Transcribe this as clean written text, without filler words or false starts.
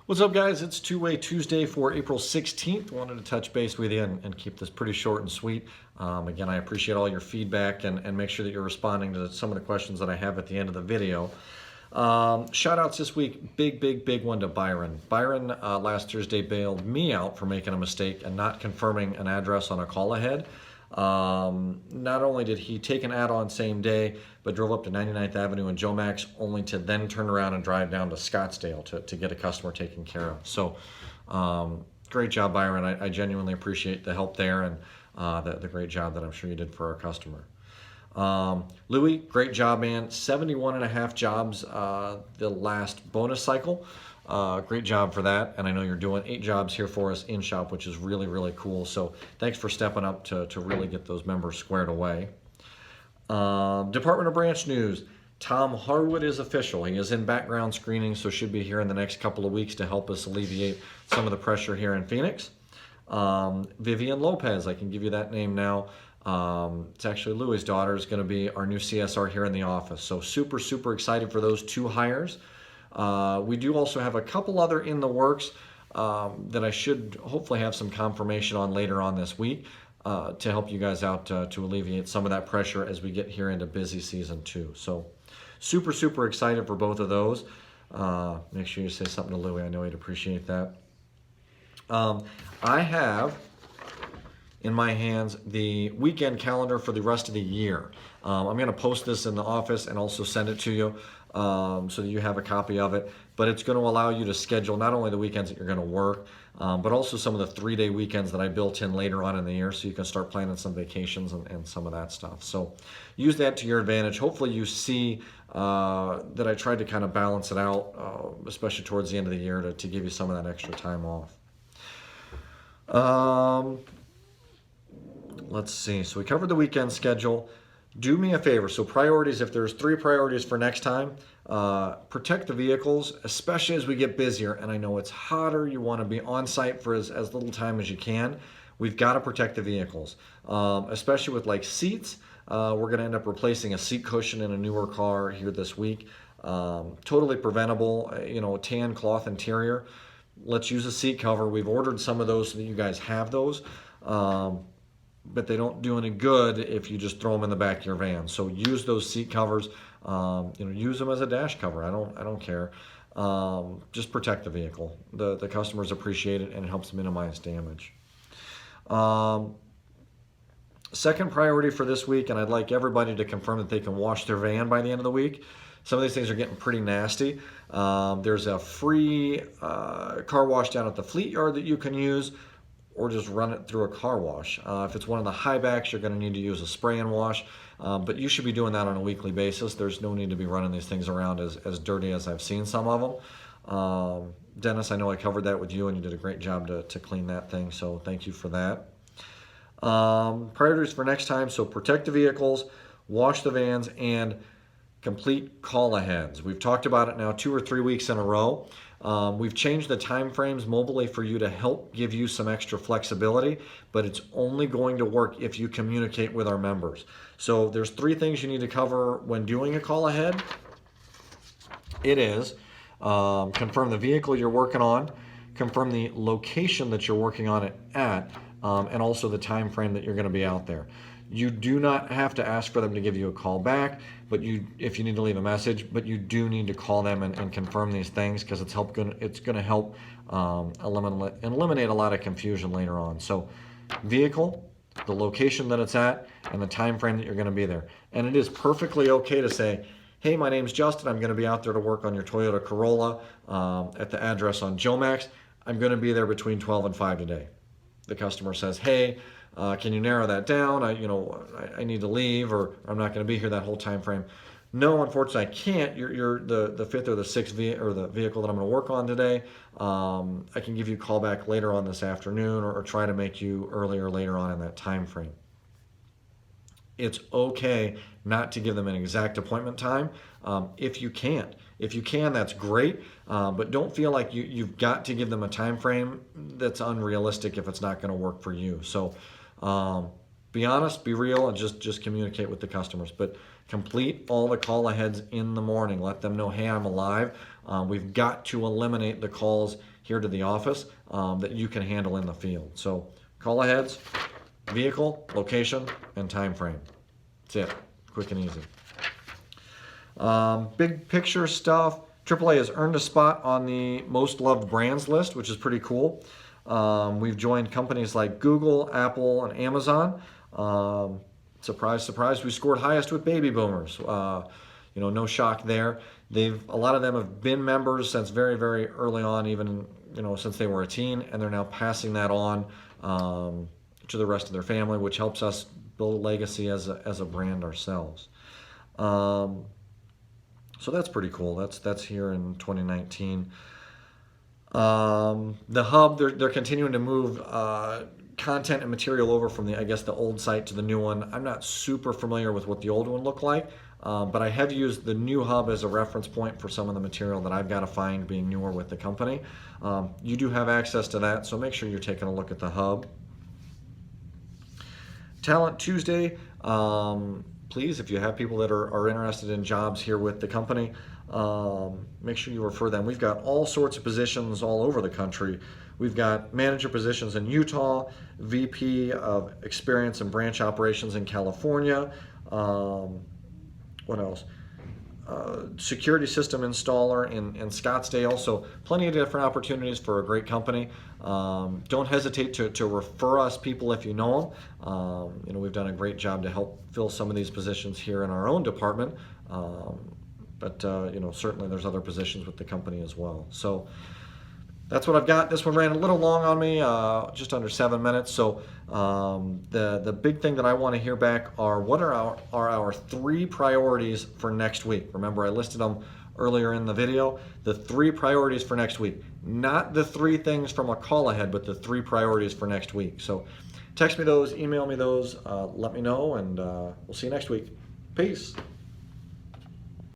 What's up, guys? It's Two-Way Tuesday for April 16th. Wanted to touch base with you and keep this pretty short and sweet. Again, I appreciate all your feedback and make sure that you're responding to some of the questions that I have at the end of the video. Shout outs this week, big one to Byron. Byron last Thursday bailed me out for making a mistake and not confirming an address on a call ahead. Not only did he take an add-on same day, but drove up to 99th Avenue and Joe Max only to then turn around and drive down to Scottsdale to get a customer taken care of. So great job, Byron. I genuinely appreciate the help there and the great job that I'm sure you did for our customer. Louis, great job, man. 71 and a half jobs the last bonus cycle. Great job for that, and I know you're doing 8 jobs here for us in shop, which is really cool. So thanks for stepping up to really get those members squared away. Department of Branch news. Tom Harwood is official. He is in background screening, so should be here in the next couple of weeks to help us alleviate some of the pressure here in Phoenix. Vivian Lopez, I can give you that name now. It's actually Louis' daughter, is going to be our new CSR here in the office. So super excited for those 2 hires. We do also have a couple other in the works that I should hopefully have some confirmation on later on this week to help you guys out to alleviate some of that pressure as we get here into busy season 2. So super excited for both of those. Make sure you say something to Louis. I know he'd appreciate that. I have in my hands the weekend calendar for the rest of the year. I'm going to post this in the office and also send it to you so that you have a copy of it. But it's going to allow you to schedule not only the weekends that you're going to work, but also some of the 3-day weekends that I built in later on in the year, so you can start planning some vacations and some of that stuff. So use that to your advantage. Hopefully you see that I tried to kind of balance it out, especially towards the end of the year to give you some of that extra time off. Let's see. So we covered the weekend schedule. Do me a favor. So priorities, if there's 3 priorities for next time, protect the vehicles, especially as we get busier. And I know it's hotter. You want to be on site for as little time as you can. We've got to protect the vehicles, especially with like seats. We're going to end up replacing a seat cushion in a newer car here this week. Totally preventable, tan cloth interior. Let's use a seat cover. We've ordered some of those so that you guys have those. But they don't do any good if you just throw them in the back of your van. So use those seat covers. Use them as a dash cover. I don't care. Just protect the vehicle. The customers appreciate it and it helps minimize damage. Second priority for this week, and I'd like everybody to confirm that they can wash their van by the end of the week. Some of these things are getting pretty nasty. There's a free car wash down at the Fleet Yard that you can use, or just run it through a car wash. If it's one of the high backs, you're going to need to use a spray and wash, but you should be doing that on a weekly basis. There's no need to be running these things around as dirty as I've seen some of them. Dennis, I know I covered that with you, and you did a great job to clean that thing, so thank you for that. Priorities for next time, so protect the vehicles, wash the vans, and complete call-aheads. We've talked about it now 2 or 3 weeks in a row. We've changed the time frames mobilely for you to help give you some extra flexibility, but it's only going to work if you communicate with our members. So there's 3 things you need to cover when doing a call ahead. It is confirm the vehicle you're working on, confirm the location that you're working on it at, and also the time frame that you're going to be out there. You do not have to ask for them to give you a call back, but if you need to leave a message, but you do need to call them and confirm these things, because it's going to help eliminate a lot of confusion later on. So vehicle, the location that it's at, and the time frame that you're going to be there. And it is perfectly okay to say, hey, my name's Justin. I'm going to be out there to work on your Toyota Corolla at the address on Joe Max. I'm going to be there between 12 and 5 today. The customer says, hey, can you narrow that down? I need to leave, or I'm not going to be here that whole time frame. No, unfortunately, I can't. You're the 5th or the 6th the vehicle that I'm going to work on today. I can give you a call back later on this afternoon, or try to make you earlier later on in that time frame. It's okay not to give them an exact appointment time if you can't. If you can, that's great, but don't feel like you've got to give them a time frame that's unrealistic if it's not going to work for you. So be honest, be real, and just communicate with the customers. But complete all the call aheads in the morning. Let them know, hey, I'm alive. We've got to eliminate the calls here to the office that you can handle in the field. So call aheads, vehicle, location, and time frame. That's it. Quick and easy. Big picture stuff. AAA has earned a spot on the most loved brands list, which is pretty cool. We've joined companies like Google, Apple, and Amazon. Surprise, surprise, we scored highest with baby boomers. No shock there. A lot of them have been members since very, very early on, even since they were a teen, and they're now passing that on to the rest of their family, which helps us build a legacy as a brand ourselves. So that's pretty cool. That's here in 2019. The hub, they're continuing to move content and material over from the old site to the new one. I'm not super familiar with what the old one looked like, but I have used the new hub as a reference point for some of the material that I've got to find being newer with the company. You do have access to that, so make sure you're taking a look at the hub. Talent Tuesday. Please, if you have people that are interested in jobs here with the company, make sure you refer them. We've got all sorts of positions all over the country. We've got manager positions in Utah, VP of experience and branch operations in California. What else? Security system installer in Scottsdale. So plenty of different opportunities for a great company. Don't hesitate to refer us people if you know them. We've done a great job to help fill some of these positions here in our own department. But certainly there's other positions with the company as well. So that's what I've got. This one ran a little long on me, just under 7 minutes. So the big thing that I want to hear back are what are our 3 priorities for next week. Remember, I listed them earlier in the video. The 3 priorities for next week, not the 3 things from a call ahead, but the 3 priorities for next week. So text me those, email me those, let me know, and we'll see you next week. Peace.